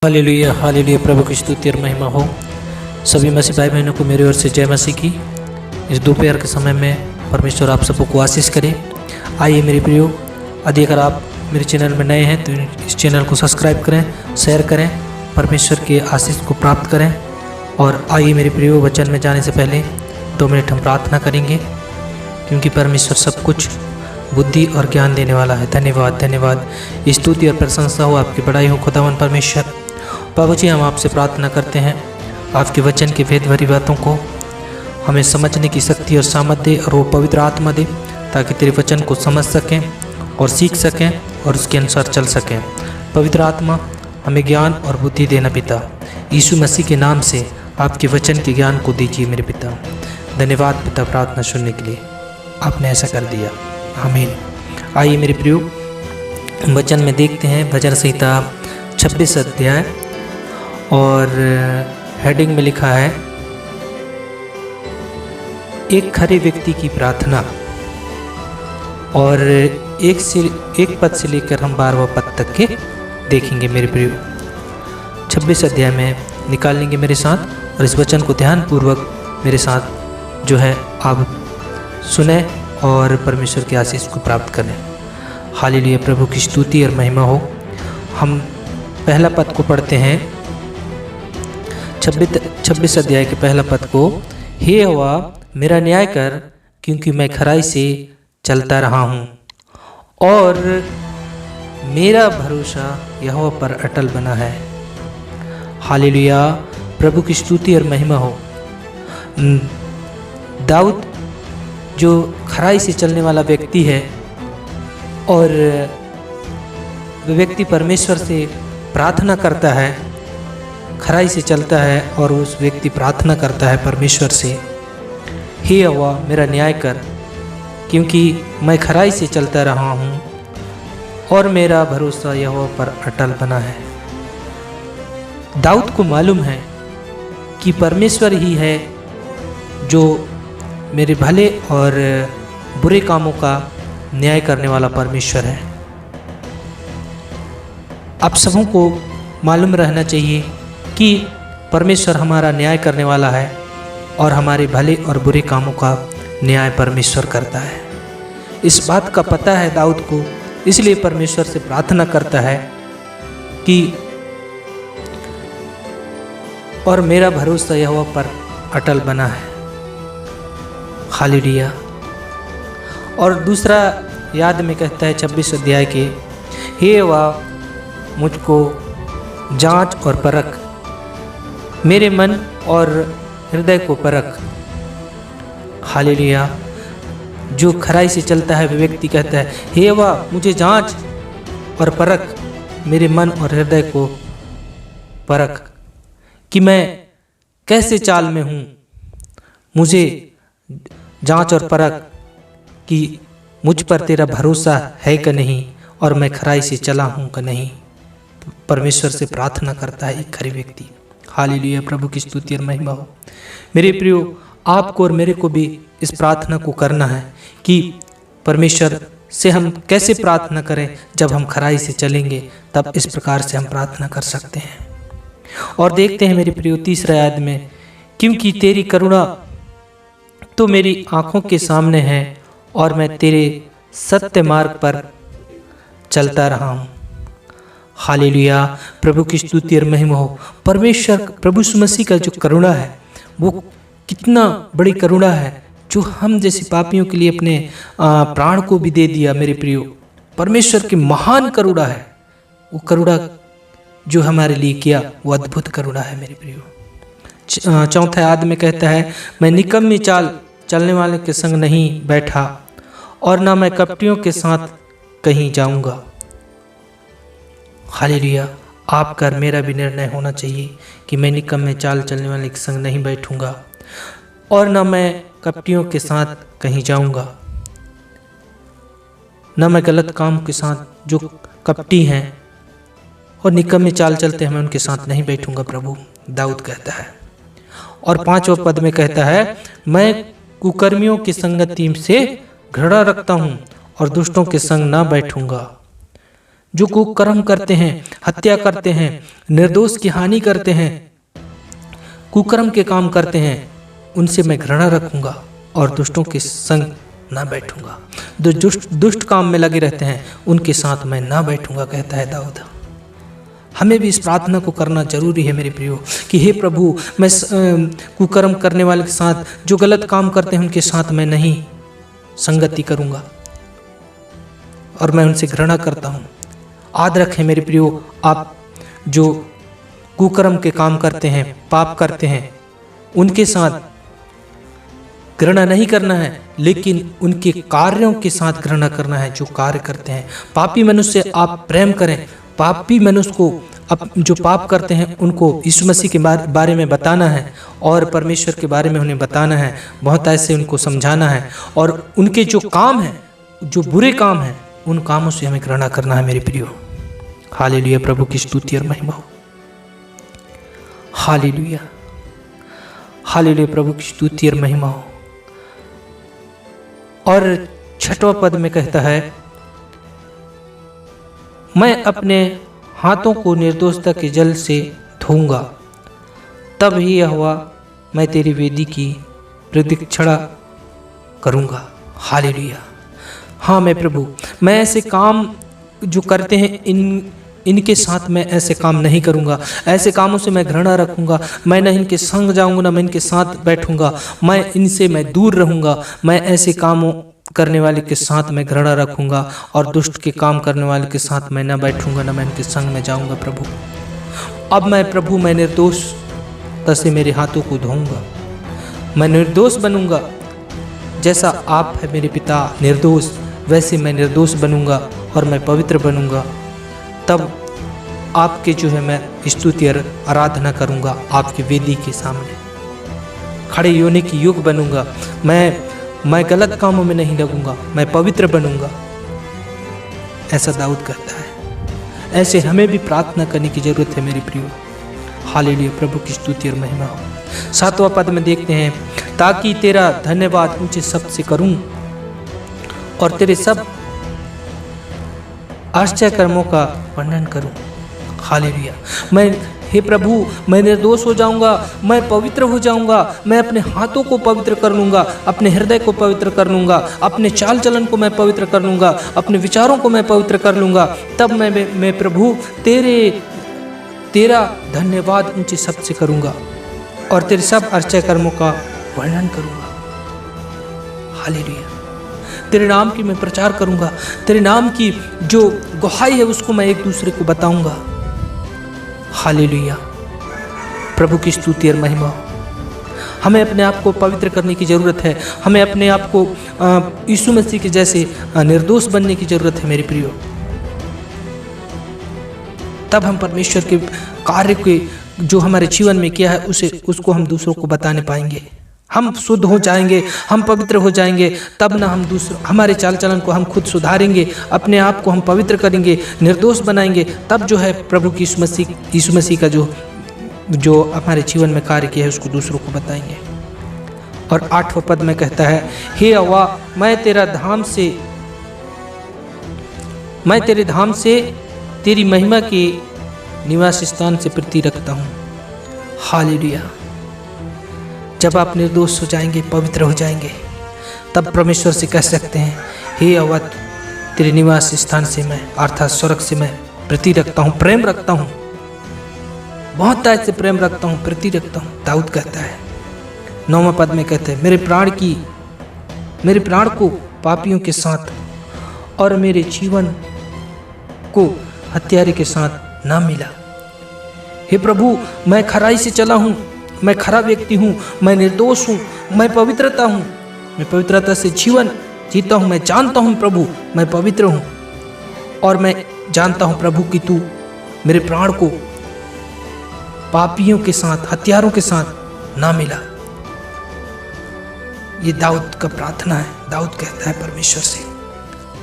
Hallelujah hallelujah. प्रभु की स्तुति और महिमा हो। सभी मसीह भाई बहनों को मेरी ओर से जय मसीह की। इस दोपहर के समय में परमेश्वर आप सबको आशीष करे। आइए मेरे प्रियो, यदि अगर आप मेरे चैनल में नए हैं तो इस चैनल को सब्सक्राइब करें, शेयर करें, परमेश्वर के आशीष को प्राप्त करें। और आइए मेरे प्रियो, वचन में जाने से पहले 2 मिनट हम प्रार्थना करेंगे, क्योंकि परमेश्वर सब कुछ बुद्धि और ज्ञान देने वाला है। धन्यवाद धन्यवाद, स्तुति और प्रशंसा हो, आपकी बड़ाई हो खुदावन परमेश्वर। बाबू जी, हम आपसे प्रार्थना करते हैं आपके वचन की भेद भरी बातों को हमें समझने की शक्ति और सामर्थ दे, और वो पवित्र आत्मा दे, ताकि तेरे वचन को समझ सकें और सीख सकें और उसके अनुसार चल सकें। पवित्र आत्मा हमें ज्ञान और बुद्धि देना पिता, यीशु मसीह के नाम से आपके वचन के ज्ञान को दीजिए मेरे पिता। धन्यवाद पिता, प्रार्थना सुनने के लिए आपने ऐसा कर दिया, आमीन। आइए मेरे प्रियो, वचन में देखते हैं भजन संहिता 26 अध्याय, और हेडिंग में लिखा है एक खरे व्यक्ति की प्रार्थना। और एक पद से लेकर हम 12वां पद तक के देखेंगे मेरे प्रियो। 26 अध्याय में निकाल लेंगे मेरे साथ, और इस वचन को ध्यानपूर्वक मेरे साथ जो है आप सुने और परमेश्वर के आशीष को प्राप्त करें। हालेलुया, प्रभु की स्तुति और महिमा हो। हम पहला पद को पढ़ते हैं, 26 अध्याय के पहला पद को। हे यहोवा मेरा न्याय कर, क्योंकि मैं खराई से चलता रहा हूँ, और मेरा भरोसा यहोवा पर अटल बना है। हालेलुया, प्रभु की स्तुति और महिमा हो। दाऊद जो खराई से चलने वाला व्यक्ति है, और वह व्यक्ति परमेश्वर से प्रार्थना करता है, खराई से चलता है, और उस व्यक्ति प्रार्थना करता है परमेश्वर से, हे यहोवा मेरा न्याय कर, क्योंकि मैं खराई से चलता रहा हूँ, और मेरा भरोसा यहोवा पर अटल बना है। दाऊद को मालूम है कि परमेश्वर ही है जो मेरे भले और बुरे कामों का न्याय करने वाला परमेश्वर है। आप सबों को मालूम रहना चाहिए कि परमेश्वर हमारा न्याय करने वाला है, और हमारे भले और बुरे कामों का न्याय परमेश्वर करता है। इस बात का पता है दाऊद को, इसलिए परमेश्वर से प्रार्थना करता है कि और मेरा भरोसा यहोवा पर अटल बना है। हालेलुया। और दूसरा याद में कहता है 26 अध्याय के, हे यहोवा मुझको जांच और परख, मेरे मन और हृदय को परख। हालेलुया। जो खराई से चलता है वह व्यक्ति कहता है, हे यहोवा मुझे जांच और परख, मेरे मन और हृदय को परख, कि मैं कैसे चाल में हूँ। मुझे जांच और परख कि मुझ पर तेरा भरोसा है कि नहीं, और मैं खराई से चला हूँ कि नहीं। परमेश्वर से प्रार्थना करता है एक खरे व्यक्ति। हालेलुया, प्रभु की स्तुति और महिमा हो। मेरे प्रियो, आपको और मेरे को भी इस प्रार्थना को करना है कि परमेश्वर से हम कैसे प्रार्थना करें। जब हम खराई से चलेंगे तब इस प्रकार से हम प्रार्थना कर सकते हैं। और देखते हैं मेरे प्रियो तीसरा याद में, क्योंकि तेरी करुणा तो मेरी आंखों के सामने है, और मैं तेरे सत्य मार्ग पर चलता रहा हूँ। हालेलुया, प्रभु की स्तुति और महिमा हो। परमेश्वर प्रभु यीशु मसीह का जो करुणा है, वो कितना बड़ी करुणा है, जो हम जैसे पापियों के लिए अपने प्राण को भी दे दिया। मेरे प्रियो, परमेश्वर की महान करुणा है। वो करुणा जो हमारे लिए किया, वो अद्भुत करुणा है मेरे प्रियो। चौथा याद में कहता है, मैं निकम्मी चाल चलने वाले के संग नहीं बैठा, और ना मैं कपटियों के साथ कहीं जाऊंगा। हालेलुया। आपका और मेरा भी निर्णय होना चाहिए कि मैं निकम्मे चाल चलने वाले के संग नहीं बैठूंगा, और ना मैं कपटियों के साथ कहीं जाऊंगा। ना मैं गलत काम के साथ, जो कपटी हैं और निकम्मे चाल चलते हैं, मैं उनके साथ नहीं बैठूंगा। प्रभु दाऊद कहता है। और 5वां पद में कहता है, मैं कुकर्मियों की संगति से घृणा रखता हूँ, और दुष्टों के संग ना बैठूंगा। जो कुकर्म करते हैं, हत्या करते हैं, निर्दोष की हानि करते हैं, कुकर्म के काम करते हैं, उनसे मैं घृणा रखूंगा और दुष्टों के संग ना बैठूंगा। जो दुष्ट काम में लगे रहते हैं उनके साथ मैं ना बैठूंगा, कहता है दाऊद। हमें भी इस प्रार्थना को करना जरूरी है मेरे प्रियो, कि हे प्रभु, मैं कुकर्म करने वाले के साथ, जो गलत काम करते हैं उनके साथ मैं नहीं संगति करूंगा और मैं उनसे घृणा करता हूं। याद रखें मेरे प्रियो, आप जो कुकर्म के काम करते हैं, पाप करते हैं, उनके साथ घृणा नहीं करना है, लेकिन उनके कार्यों के साथ घृणा करना है जो कार्य करते हैं। पापी मनुष्य से आप प्रेम करें, पापी मनुष्य को जो पाप करते हैं उनको यीशु मसीह के बारे में बताना है और परमेश्वर के बारे में उन्हें बताना है, बहुत ऐसे उनको समझाना है, और उनके जो काम हैं, जो बुरे काम हैं, उन कामों से हमें घृणा करना है मेरे प्रियो। हालेलुया, प्रभु की स्तुति और महिमा हो। हालेलुया, हालेलुया, प्रभु की स्तुति और महिमा हो। और 6वां पद में कहता है, मैं अपने हाथों को निर्दोषता के जल से धोऊंगा, तब ही यहोवा मैं तेरी वेदी की प्रतीक्षा करूंगा। हालेलुया। हाँ मैं प्रभु, मैं ऐसे काम जो करते हैं इनके साथ मैं ऐसे काम नहीं करूंगा, ऐसे कामों से मैं घृणा रखूंगा, मैं न इनके संग जाऊंगा, ना मैं इनके साथ बैठूंगा, मैं दूर रहूंगा, मैं ऐसे कामों करने वाले के साथ मैं घृणा रखूंगा और दुष्ट के काम करने वाले के साथ मैं न बैठूंगा, ना मैं इनके संग में जाऊंगा। प्रभु अब मैं प्रभु, मैं निर्दोष से मेरे हाथों को धोऊंगा, मैं निर्दोष बनूंगा, जैसा आप है मेरे पिता निर्दोष, वैसे मैं निर्दोष बनूंगा और मैं पवित्र बनूंगा। तब आपके जो है मैं स्तुति और आराधना करूंगा, आपकी वेदी के सामने खड़े होने की योग्य बनूंगा। मैं गलत कामों में नहीं लगूंगा, मैं पवित्र बनूंगा, ऐसा दाऊद कहता है। ऐसे हमें भी प्रार्थना करने की जरूरत है मेरे प्रियो। हालेलुया, प्रभु की स्तुति और महिमा हो। 7वां पद में देखते हैं, ताकि तेरा धन्यवाद ऊंचे शब्द से करूं और तेरे सब आश्चर्य कर्मों का वर्णन करूं। हालेलुया। हे प्रभु, मैं निर्दोष हो जाऊंगा, मैं पवित्र हो जाऊंगा, मैं अपने हाथों को पवित्र कर लूंगा, अपने हृदय को पवित्र कर लूंगा, अपने चाल चलन को मैं पवित्र कर लूंगा, अपने विचारों को मैं पवित्र कर लूंगा। तब मैं प्रभु तेरा धन्यवाद ऊंचे शब्द से करूंगा और तेरे सब आश्चर्य कर्मों का वर्णन करूंगा। हालेलुया। तेरे नाम की मैं प्रचार करूंगा, तेरे नाम की जो गवाही है उसको मैं एक दूसरे को बताऊंगा। हालेलुया, प्रभु की स्तुति और महिमा। हमें अपने आप को पवित्र करने की जरूरत है, हमें अपने आप को यीशु मसीह के जैसे निर्दोष बनने की जरूरत है मेरे प्रियो। तब हम परमेश्वर के कार्य के जो हमारे जीवन में किया है उसको हम दूसरों को बताने पाएंगे। हम शुद्ध हो जाएंगे, हम पवित्र हो जाएंगे, तब ना हम हमारे चाल चलन को हम खुद सुधारेंगे, अपने आप को हम पवित्र करेंगे, निर्दोष बनाएंगे। तब जो है प्रभु की यीशु मसीह का जो हमारे जीवन में कार्य किया है उसको दूसरों को बताएंगे। और 8वां पद में कहता है, हे यहोवा, मैं तेरे धाम से तेरी महिमा के निवास स्थान से प्रीति रखता हूँ। हालेलुया। जब आप निर्दोष हो जाएंगे, पवित्र हो जाएंगे, तब परमेश्वर से कह सकते हैं, हे यहोवा, तेरे निवास स्थान से मैं अर्थात स्वर्ग से मैं प्रीति रखता हूँ, प्रेम रखता हूँ, बहुत ताज से प्रेम रखता हूँ, प्रीति रखता हूँ। दाऊद कहता है। 9वां पद में कहते हैं, मेरे प्राण को पापियों के साथ और मेरे जीवन को हत्यारे के साथ ना मिला। हे प्रभु, मैं खराई से चला हूँ, मैं खरा व्यक्ति हूँ, मैं निर्दोष हूँ, मैं पवित्रता हूँ, मैं पवित्रता से जीवन जीता हूँ। मैं जानता हूँ प्रभु, मैं पवित्र हूँ, और मैं जानता हूँ प्रभु कि तू मेरे प्राण को पापियों के साथ, हत्यारों के साथ ना मिला। ये दाऊद का प्रार्थना है। दाऊद कहता है परमेश्वर से।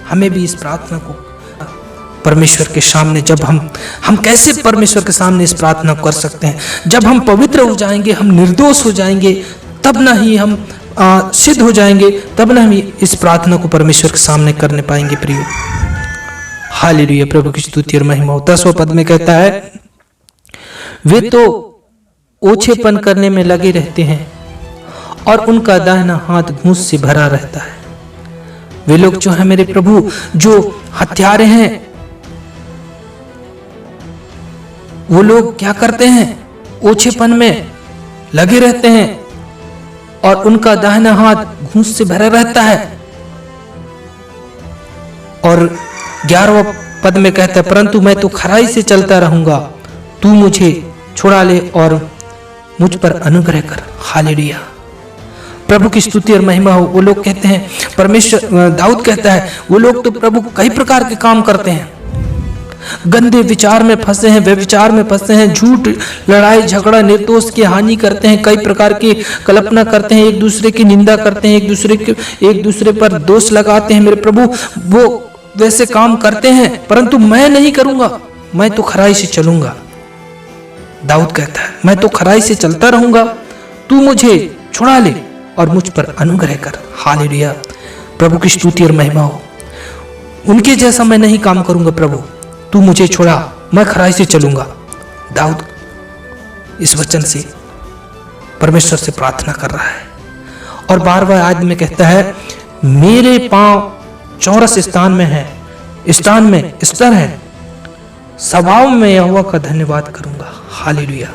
हमें भी इस प्रार्थना को परमेश्वर के सामने, जब हम कैसे परमेश्वर के सामने इस प्रार्थना कर सकते हैं? जब हम पवित्र हो जाएंगे, हम निर्दोष हो जाएंगे, तब ना ही हम सिद्ध हो जाएंगे, तब ना हम इस प्रार्थना को परमेश्वर के सामने करने पाएंगे प्रियो। हालेलुया, प्रभु की स्तुति और महिमा हो। 10वां पद में कहता है, वे तो ओछेपन करने में लगे रहते हैं और उनका दाहिना हाथ घूस से भरा रहता है। वे लोग जो है मेरे प्रभु, जो हत्यारे हैं, वो लोग क्या करते हैं? ओछेपन में लगे रहते हैं और उनका दाहिना हाथ घूस से भरा रहता है। और 11वां पद में कहता है, परंतु मैं तो खराई से चलता रहूंगा, तू मुझे छुड़ा ले और मुझ पर अनुग्रह कर। हालेलुया, प्रभु की स्तुति और महिमा हो। वो लोग कहते हैं, परमेश्वर, दाऊद कहता है, वो लोग तो प्रभु कई प्रकार के काम करते हैं, गंदे विचार में फंसे हैं, व्यभिचार में फंसे हैं, झूठ, लड़ाई झगड़ा, निर्दोष की हानि करते हैं, कई प्रकार की कल्पना करते हैं, एक दूसरे की निंदा करते हैं, एक दूसरे पर दोष लगाते हैं। मेरे प्रभु, वो वैसे काम करते हैं, परंतु मैं नहीं करूंगा, मैं तो खराई से चलूंगा। दाऊद कहता है, मैं तो खराई से चलता रहूंगा, तू मुझे छुड़ा ले और मुझ पर अनुग्रह कर। हालेलुया, प्रभु की स्तुति और महिमा हो। उनके जैसा मैं नहीं काम करूंगा प्रभु, तू मुझे छुड़ा, मैं खराई से चलूंगा। दाऊद इस वचन से परमेश्वर से प्रार्थना कर रहा है। और 12वां आयत में कहता है, मेरे पांव चौरस स्थान में है, स्तर है, स्वभाव में यहोवा का धन्यवाद करूंगा। हालेलुया,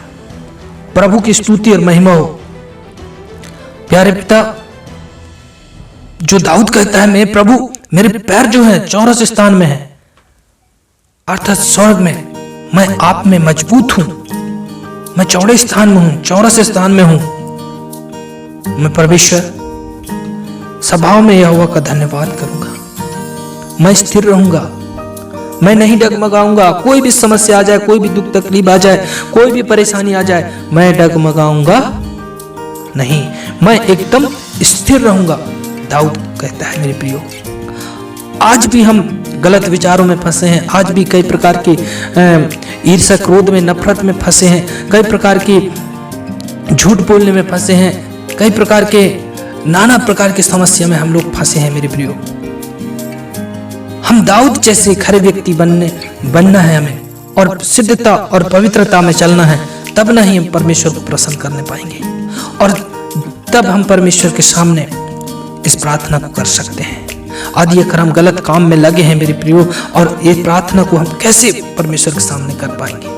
प्रभु की स्तुति और महिमा हो। प्यारे पिता, जो दाऊद कहता है, मेरे प्रभु, मेरे पैर जो है चौरस स्थान में है, अर्थात स्वर्ग में, मैं आप में मजबूत हूं, मैं चौड़े स्थान में हूं, चौरस स्थान में हूं। मैं परमेश्वर स्वभाव में यहोवा का धन्यवाद करूंगा, मैं स्थिर रहूंगा, मैं नहीं डगमगाऊंगा। कोई भी समस्या आ जाए, कोई भी दुख तकलीफ आ जाए, कोई भी परेशानी आ जाए, मैं डगमगाऊंगा नहीं, मैं एकदम स्थिर रहूंगा। दाऊद कहता है मेरे प्रियो, आज भी हम गलत विचारों में फंसे हैं, आज भी कई प्रकार की ईर्ष्या, क्रोध में, नफरत में फंसे हैं, कई प्रकार की झूठ बोलने में फंसे हैं, कई प्रकार के नाना प्रकार की समस्या में हम लोग फंसे हैं। मेरे प्रियो, हम दाऊद जैसे खरे व्यक्ति बनना है हमें, और सिद्धता और पवित्रता में चलना है, तब ना ही हम परमेश्वर को प्रसन्न करने पाएंगे, और तब हम परमेश्वर के सामने इस प्रार्थना को कर सकते हैं। आदि अगर हम गलत काम में लगे हैं मेरे प्रियो, और ये प्रार्थना को हम कैसे परमेश्वर के सामने कर पाएंगे?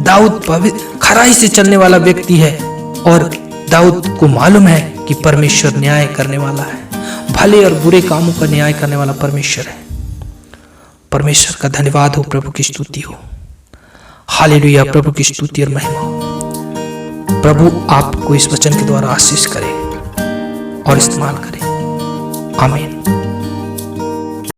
दाऊद खराई से चलने वाला व्यक्ति है, और दाऊद को मालूम है कि परमेश्वर न्याय करने वाला है, भले और बुरे कामों का न्याय करने वाला परमेश्वर है। परमेश्वर का धन्यवाद हो, प्रभु की स्तुति हो। हालेलुया, प्रभु की स्तुति और महिमा हो। प्रभु आपको इस वचन के द्वारा आशीष करे और इस्तेमाल करे। आमीन।